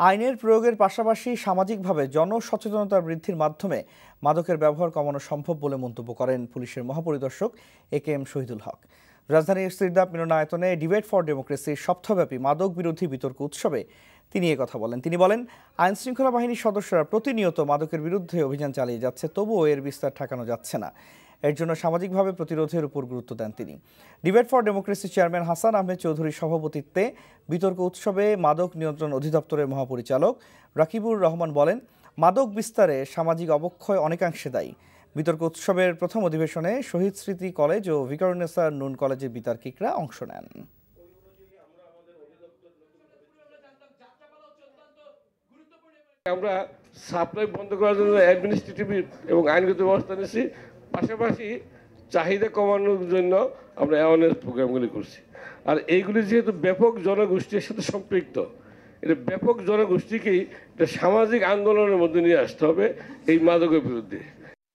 আইনের প্রয়োগের পাশাপাশি সামাজিকভাবে জনসচেতনতা বৃদ্ধির মাধ্যমে মাদকের ব্যবহার কমানো সম্ভব বলে মন্তব্য করেন পুলিশের মহাপরিদর্শক AKM শহীদুল হক। রাজধানীর সিরদাপ মিলনায়তনে ডিবেট ফর ডেমোক্রেসির সপ্তাহব্যাপী মাদক বিরোধী বিতর্ক উৎসবে তিনি কথা বলেন। তিনি বলেন, আইন শৃঙ্খলা বাহিনীর সদস্যরা প্রতিনিয়ত মাদকের বিরুদ্ধে অভিযান চালিয়ে যাচ্ছে, তবুও এর বিস্তার ঠেকানো যাচ্ছে না। এর জন্য সামাজিকভাবে প্রতিরোধের উপর গুরুত্ব দেন তিনি। Debate for democracy chairman Hasan Ahmed চৌধুরীর সভাপতিত্বে বিতর্ক উৎসবে মাদক নিয়ন্ত্রণ অধিদপ্তরের মহাপরিচালক রাকিবুর রহমান বলেন, মাদক বিস্তারে সামাজিক অবক্ষয় অনেকাংশে দায়ী। বিতর্ক উৎসবের প্রথম অধিবেশনে শহীদ স্মৃতি কলেজ ও ভিকারুন্নেসা নুন কলেজের বিতর্কিকরা অংশ নেন। আমরা সাপ্লাই বন্ধ করার জন্য অ্যাডমিনিস্ট্রেটিভ এবং আইনগত ব্যবস্থা নিয়েছি, পাশাপাশি চাহিদা কমানোর জন্য আমরা অ্যাওয়ারনেস প্রোগ্রামগুলি করছি। আর এইগুলি যেহেতু ব্যাপক জনগোষ্ঠীর সাথে সম্পৃক্ত, এটা ব্যাপক জনগোষ্ঠীকেই একটা সামাজিক আন্দোলনের মধ্যে নিয়ে আসতে হবে এই মাদকের বিরুদ্ধে।